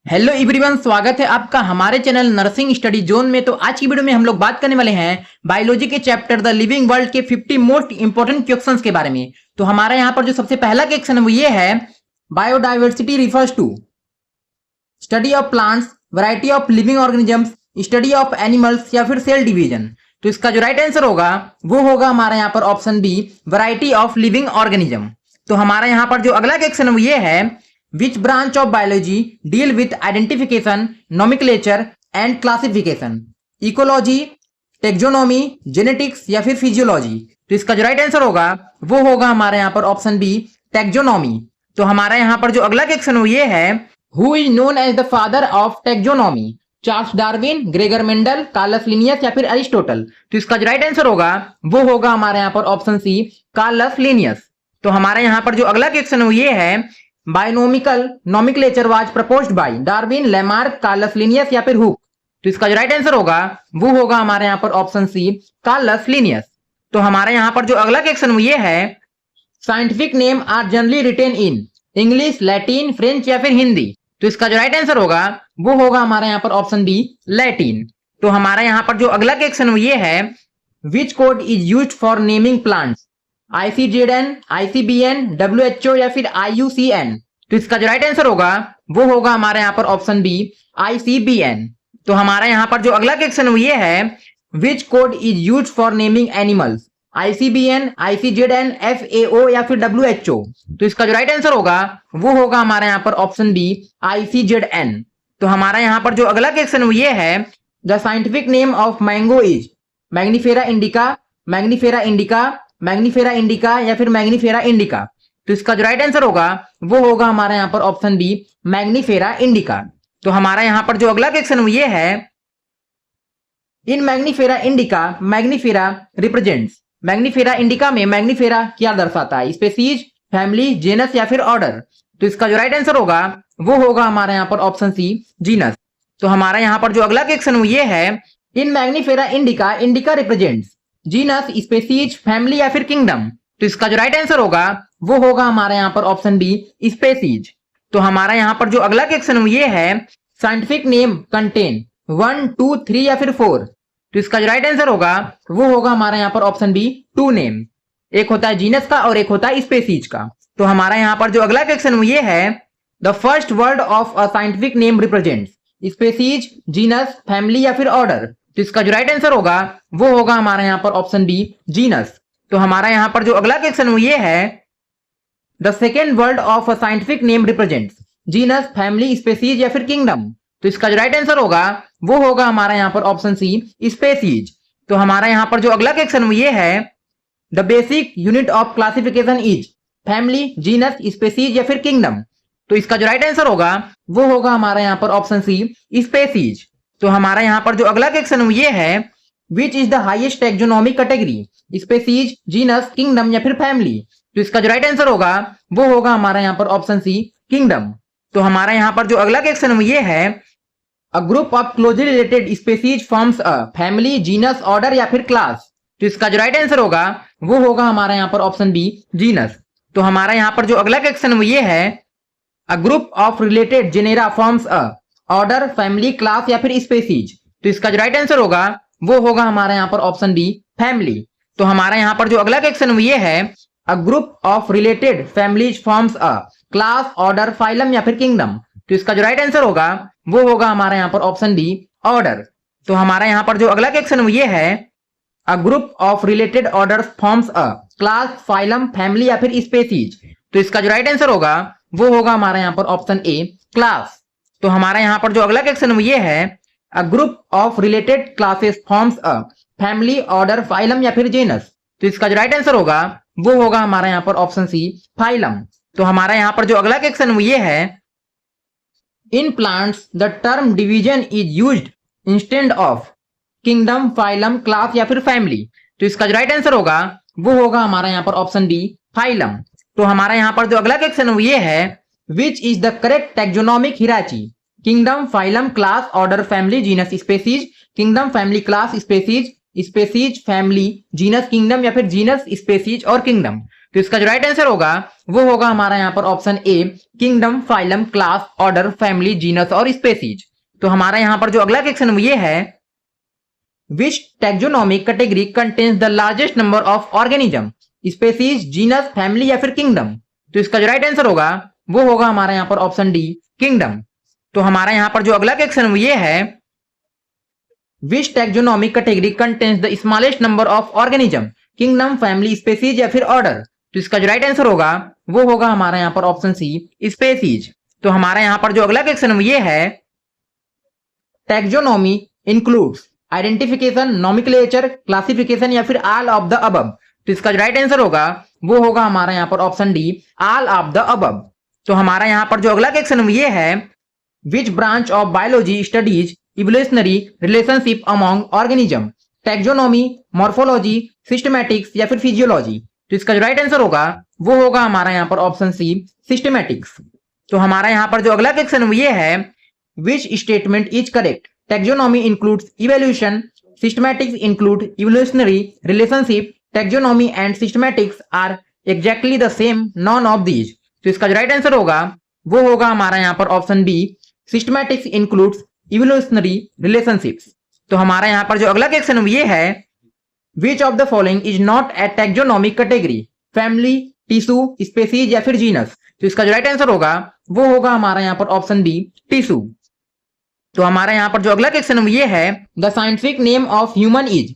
Hello everyone, स्वागत है आपका हमारे चैनल नर्सिंग स्टडी जोन में। तो आज की वीडियो में हम लोग बात करने वाले हैं बायोलॉजी के चैप्टर द लिविंग वर्ल्ड के 50 मोस्ट इंपोर्टेंट क्वेश्चंस के बारे में। तो हमारा यहाँ पर जो सबसे पहला क्वेश्चन है वो ये है, biodiversity refers to study of plants, variety of living organisms, study of animals या फिर सेल डिवीजन। तो इसका जो राइट आंसर होगा वो होगा हमारा यहाँ पर option B, variety of living organism. तो हमारा यहाँ पर जो अगला क्वेश्चन है वो ये है, Which branch of biology deal with identification, nomenclature and classification? Ecology, taxonomy, genetics या फिर physiology? तो इसका जो राइट आंसर होगा वो होगा हमारे यहाँ पर ऑप्शन बी, टैक्सोनॉमी। तो हमारा यहाँ पर जो अगला क्वेश्चन ये है, who is known as the father of taxonomy? Charles Darwin, Gregor Mendel, Carolus Linnaeus या फिर अरिस्टोटल? तो इसका जो राइट आंसर होगा वो होगा हमारे यहाँ पर ऑप्शन सी, कार्लस लिनियस। तो हमारे यहाँ पर जो अगला क्वेश्चन ये है, binomial nomenclature was proposed by Darwin, Lamarck, Carolus Linnaeus या फिर हुक? तो इसका जो राइट आंसर होगा वो होगा हमारे यहाँ पर ऑप्शन सी, कार्लस लिनियस। तो हमारे यहाँ पर जो अगला क्वेश्चन ये है, scientific name are generally written in English, Latin, French या फिर हिंदी? तो इसका जो राइट आंसर होगा वो होगा हमारे यहाँ पर ऑप्शन बी, लैटिन। तो हमारा यहाँ पर जो अगला क्वेश्चन ये है, विच code is used for naming plants? ICZN, ICBN, WHO या फिर IUCN? तो इसका जो राइट आंसर होगा वो होगा हमारे यहाँ पर ऑप्शन बी, ICBN। तो हमारा यहाँ पर जो अगला क्वेश्चन ये है, विच code is used for naming animals? ICBN, ICZN, FAO या फिर WHO? तो इसका जो राइट आंसर होगा वो होगा हमारे यहाँ पर ऑप्शन बी, ICZN। तो हमारा यहाँ पर जो अगला क्वेश्चन ये है, the scientific name of mango is Mangifera indica, Mangifera indica, Mangifera indica या फिर मैग्निफेरा इंडिका? तो इसका जो राइट आंसर होगा वो होगा हमारा यहाँ पर ऑप्शन बी, मैग्निफेरा इंडिका। तो हमारा यहाँ पर जो अगला क्वेश्चन ये है, in Mangifera indica Mangifera represents? Mangifera indica में मैग्निफेरा क्या दर्शाता है? स्पीशीज, फैमिली, जेनस या फिर ऑर्डर? तो इसका जो राइट आंसर होगा वो होगा हमारा यहाँ पर ऑप्शन सी, जीनस। तो हमारा यहाँ पर जो अगला क्वेश्चन ये है, in Mangifera indica indica represents genus, species, family या फिर किंगडम? तो इसका जो राइट आंसर होगा वो होगा हमारा यहाँ पर ऑप्शन बी, स्पीशीज। तो हमारा यहाँ पर जो अगला क्वेश्चन ये है, साइंटिफिक नेम कंटेन 1, 2, 3 या फिर 4? तो इसका जो राइट आंसर होगा वो होगा हमारा यहाँ पर ऑप्शन बी, 2 नेम। एक होता है जीनस का और एक होता है स्पीशीज का। तो हमारा यहाँ पर जो अगला क्वेश्चन ये है, the first word of a scientific name represents species, genus, family या फिर ऑर्डर? तो इसका जो राइट आंसर होगा वो होगा हमारा यहाँ पर ऑप्शन बी, जीनस। तो हमारा यहाँ पर जो अगला क्वेश्चन ये है, the second word of a scientific name represents genus, family, species या फिर किंगडम? तो इसका जो राइट आंसर होगा वो होगा हमारा यहाँ पर ऑप्शन सी, स्पीशीज। तो हमारा यहाँ पर जो अगला क्वेश्चन ये है, the basic unit of classification is family, genus, species या फिर किंगडम? तो इसका जो राइट आंसर होगा वो होगा हमारा यहाँ पर ऑप्शन सी, स्पीशीज। तो हमारा यहाँ पर जो अगला क्वेश्चन ये है, which is the highest taxonomic category? Species, genus, kingdom या फिर फैमिली? तो इसका जो राइट आंसर होगा वो होगा हमारा यहाँ पर ऑप्शन सी, किंगडम। तो हमारा यहाँ पर जो अगला क्वेश्चन ये है, a group of closely related species forms a family, genus, order या फिर क्लास? तो इसका जो राइट आंसर होगा वो होगा हमारा यहाँ पर ऑप्शन बी, जीनस। तो हमारा यहाँ पर जो अगला क्वेश्चन ये है, a group of related genera forms a order, family, class या फिर स्पीशीज? तो इसका जो राइट आंसर होगा वो होगा हमारा यहाँ पर ऑप्शन बी, फैमिली। तो हमारा यहाँ पर जो अगला क्वेश्चन ये है, a group of related families forms a class, order, phylum या फिर किंगडम? तो इसका जो राइट आंसर होगा वो होगा हमारा यहाँ पर ऑप्शन बी, ऑर्डर। तो हमारा यहाँ पर जो अगला क्वेश्चन ये है, a group of related order forms a class, phylum, family या फिर स्पीशीज? तो इसका जो राइट आंसर होगा वो होगा हमारा यहाँ पर ऑप्शन ए, क्लास। तो हमारा यहाँ पर जो अगला क्वेश्चन ये है, a group of related classes forms a family, order, phylum या फिर जेनस? तो इसका जो राइट आंसर होगा वो होगा हमारा यहाँ पर ऑप्शन सी, फाइलम। तो हमारा यहाँ पर जो अगला क्वेश्चन ये है, in plants the term division is used instead of kingdom, phylum, class या फिर फैमिली? तो इसका जो राइट आंसर होगा वो होगा हमारा यहाँ पर ऑप्शन डी, फाइलम। तो हमारा यहाँ पर जो अगला क्वेश्चन ये है, which is the correct taxonomic hierarchy? Kingdom, phylum, class, order, family, genus, species? Kingdom, family, class, species, species, family, genus, kingdom या फिर जीनस, स्पीशीज और किंगडम? तो इसका जो राइट आंसर होगा वो होगा हमारा यहाँ पर option A, kingdom, phylum, class, order, family, genus और स्पेसीज। तो हमारा यहाँ पर जो अगला क्वेश्चन ये है, which taxonomic category contains the largest number of organism, species, genus, family या फिर किंगडम। तो इसका जो राइट आंसर होगा वो होगा हमारा यहाँ पर ऑप्शन डी, किंगडम। तो हमारा यहाँ पर जो अगला क्वेश्चन ये है, which taxonomic category contains the smallest number of organism, kingdom, family, species या फिर ऑर्डर। तो इसका जो राइट आंसर होगा वो होगा हमारा यहाँ पर ऑप्शन सी, स्पेसीज। तो हमारा यहाँ पर जो अगला क्वेश्चन ये है, taxonomy includes identification, nomenclature, classification या फिर ऑल ऑफ द अबव। तो इसका जो राइट आंसर होगा वो होगा हमारा यहाँ पर option D, all of the above. तो हमारा यहाँ पर जो अगला क्वेश्चन ये है, which branch of biology studies evolutionary relationship among organism, taxonomy, morphology, systematics या फिर फिजियोलॉजी। तो इसका जो राइट आंसर होगा वो होगा हमारा यहाँ पर ऑप्शन सी, सिस्टमैटिक्स। तो हमारा यहाँ पर जो अगला क्वेश्चन ये है, which statement is correct, taxonomy includes evolution, systematics include evolutionary relationship, taxonomy and systematics are exactly the same, none of these. तो इसका जो राइट आंसर होगा वो होगा हमारा यहाँ पर option B, systematics includes evolutionary relationships. तो हमारा यहाँ पर जो अगला क्वेश्चन ये है, which of the following is not a taxonomic category, family, tissue, species या फिर जीनस। तो इसका जो राइट आंसर होगा वो होगा हमारा यहाँ पर ऑप्शन बी, टिश्यू। तो हमारा यहाँ पर जो अगला क्वेश्चन ये है, the scientific name of human is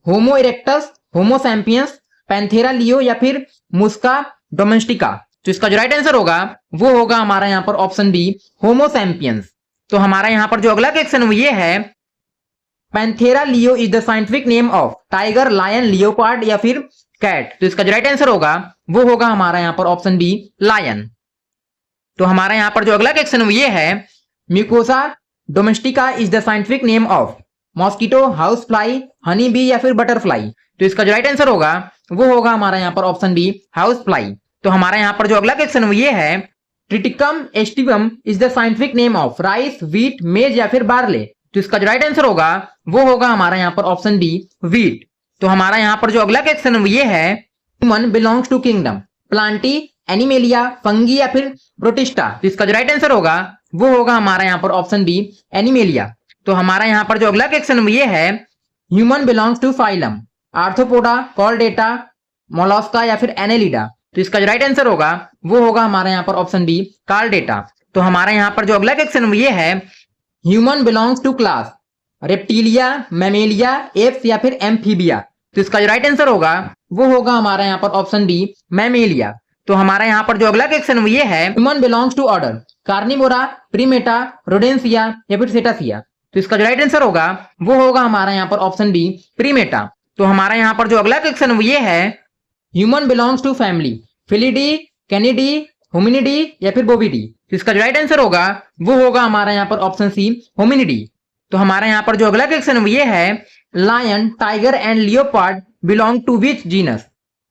homo erectus, Homo sapiens, Panthera leo या फिर मुस्का डोमेस्टिका। तो इसका जो राइट आंसर होगा वो होगा हमारा यहाँ पर ऑप्शन बी, होमो सैपियंस। तो हमारा यहाँ पर जो अगला क्वेश्चन ये है, Panthera leo is the scientific name of tiger, lion, leopard या फिर कैट। तो इसका जो राइट आंसर होगा वो होगा हमारा यहाँ पर ऑप्शन बी, लायन। तो हमारा यहाँ पर जो अगला क्वेश्चन ये है, mucosa domestica is the scientific name of mosquito, house fly, honey bee या फिर बटरफ्लाई। तो इसका जो राइट आंसर होगा वो होगा हमारा यहाँ पर ऑप्शन बी, हाउस फ्लाई। तो हमारा यहाँ पर जो अगला क्वेश्चन ये है, Triticum aestivum is the scientific name of rice, wheat, मेज या फिर बार्ले। तो इसका जो राइट आंसर होगा वो होगा हमारा यहाँ पर ऑप्शन बी, व्हीट। तो हमारा यहाँ पर जो अगला क्वेश्चन ये है, human belongs to kingdom, Plantae, Animalia, Fungi या फिर प्रोटिस्टा। तो इसका जो राइट आंसर होगा वो होगा हमारा यहाँ पर ऑप्शन बी, एनिमेलिया। तो हमारा यहाँ पर जो अगला क्वेश्चन ये है, human belongs to phylum, Arthropoda, Chordata, Mollusca या फिर एनेलिडा। तो इसका जो राइट आंसर होगा वो होगा हमारा यहाँ पर ऑप्शन बी, कॉर्डेटा। तो हमारा यहाँ पर जो अगला क्वेश्चन ये है, human belongs to class Reptilia, Mammalia, apes या फिर एम्फीबिया। तो इसका जो राइट आंसर होगा वो होगा हमारा यहाँ पर ऑप्शन बी, मैमेलिया। तो हमारा यहाँ पर जो अगला क्वेश्चन ये है, human belongs to order Carnivora, Primata, Rodentia या फिर सेटासिया। तो इसका जो राइट आंसर होगा वो होगा हमारा यहाँ पर ऑप्शन बी, प्रीमेटा। तो हमारा यहाँ पर जो अगला क्वेश्चन ये है, human belongs to family Felidae, Canidae, Hominidae या फिर बोविडी। तो इसका जो राइट आंसर होगा वो होगा हमारा यहाँ पर ऑप्शन सी, होमिनिडी। तो हमारा यहाँ पर जो अगला क्वेश्चन ये है, lion, tiger and leopard belong to which genus,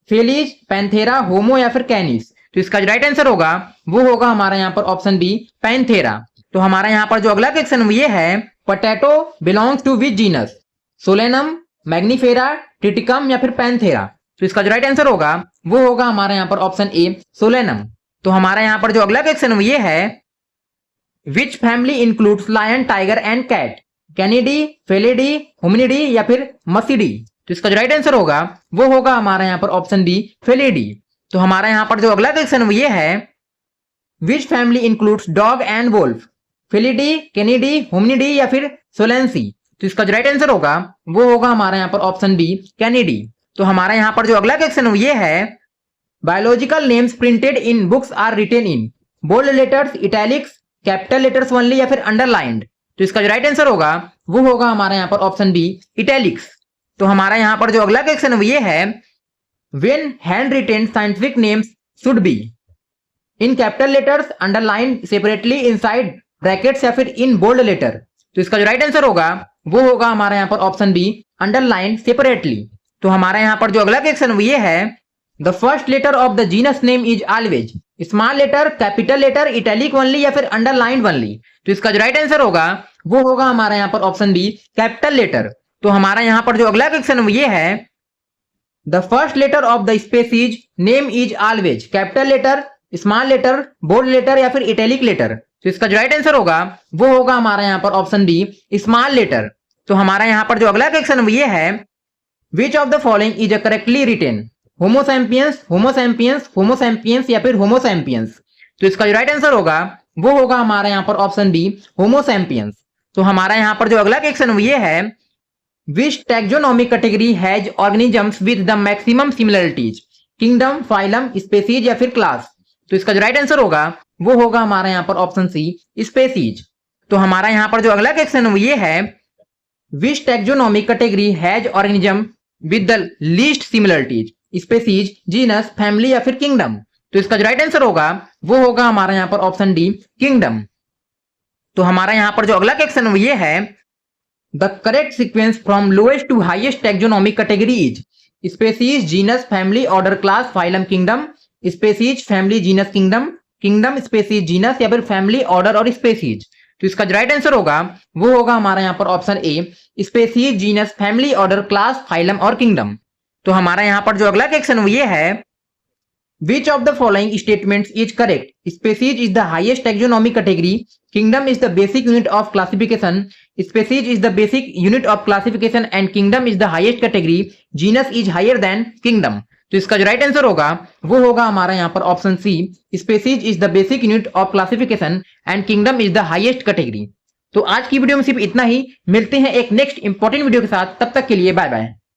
Felis, Panthera, Homo या फिर कैनिस। तो इसका जो राइट आंसर होगा वो होगा हमारा यहाँ पर ऑप्शन बी, पैंथेरा। तो हमारा यहाँ पर जो अगला क्वेश्चन ये है, potato belongs to which genus, Solanum, Mangifera, Triticum या फिर पैंथेरा। तो इसका जो राइट आंसर होगा वो होगा हमारा यहाँ पर ऑप्शन ए, सोलेनम। तो हमारा यहाँ पर जो अगला क्वेश्चन ये है, which family includes lion, tiger and cat, Canidae, Felidae, Hominidae या फिर मसिडी। तो इसका जो राइट आंसर होगा वो होगा हमारा यहाँ पर ऑप्शन बी, फेलिडी। तो हमारा यहाँ पर जो अगला क्वेश्चन ये है, which family includes dog and wolf, Felidae, Canidae, Hominidae या फिर सोलेंसी। तो इसका जो राइट आंसर होगा वो होगा हमारा यहाँ पर ऑप्शन बी, कैनिडी। तो हमारा यहाँ पर जो अगला क्वेश्चन ये है, biological names printed in books are written in bold letters, italics, capital letters only या फिर अंडरलाइंड। तो इसका जो राइट आंसर होगा वो होगा हमारा यहाँ पर ऑप्शन बी, इटैलिक्स। तो हमारा यहाँ पर जो अगला क्वेश्चन ये है, when hand retain scientific names should be in capital letters, underline separately inside brackets या फिर इन बोल्ड लेटर। तो इसका जो राइट आंसर होगा वो होगा हमारा यहाँ पर ऑप्शन बी, अंडरलाइन सेपरेटली। तो हमारा यहाँ पर जो अगला क्वेश्चन ये है, the first letter of the genus name is always small letter, capital letter, italic only या फिर अंडरलाइन ओनली। तो इसका जो राइट आंसर होगा वो होगा हमारा यहाँ पर ऑप्शन बी, कैपिटल लेटर। तो हमारा यहाँ पर जो अगला क्वेश्चन ये है, the first letter of the species name is always capital letter, small letter, bold letter या फिर इटैलिक लेटर। तो इसका जो राइट आंसर होगा वो होगा हमारा यहाँ पर ऑप्शन डी, स्मॉल लेटर। तो हमारा यहाँ पर जो अगला क्वेश्चन ये है, which of the following is a correctly written, Homo sapiens, Homo sapiens, Homo sapiens या फिर होमोसैम्पियंस। तो इसका जो राइट आंसर होगा वो होगा हमारा यहाँ पर ऑप्शन डी, होमोसैम्पियंस। तो हमारा यहाँ पर जो अगला क्वेश्चन ये है, which taxonomic category has organisms with the maximum similarities, kingdom, phylum, species या फिर क्लास। तो इसका जो राइट आंसर होगा वो होगा हमारा यहाँ पर ऑप्शन सी, स्पेसीज। तो हमारा यहाँ पर जो अगला क्वेश्चन ये है, which taxonomic category has organism with the least similarities, species, genus, family या फिर किंगडम। तो इसका जो राइट आंसर होगा वो होगा हमारा यहाँ पर ऑप्शन डी, किंगडम। तो हमारा यहाँ पर जो अगला क्वेश्चन ये है, the correct sequence from lowest to highest taxonomic category is species, genus, family, order, class, phylum, kingdom, species, family, genus, kingdom, kingdom, species, genus या फिर फैमिली, ऑर्डर और स्पेसीज। तो इसका जो राइट आंसर होगा वो होगा हमारा यहाँ पर ऑप्शन ए, species, genus, family, order, class, phylum और किंगडम। तो हमारा यहाँ पर जो अगला क्वेश्चन ये है, which of the following statements is correct, species is the highest taxonomic category, kingdom is the basic unit of classification, species is the basic unit of classification and kingdom is the highest category, genus is higher than kingdom। तो इसका जो right answer होगा वो होगा हमारा यहाँ पर option C, species is the basic unit of classification and kingdom is the highest category. तो आज की वीडियो में सिर्फ इतना ही, मिलते हैं एक नेक्स्ट इंपॉर्टेंट वीडियो के साथ, तब तक के लिए बाय बाय।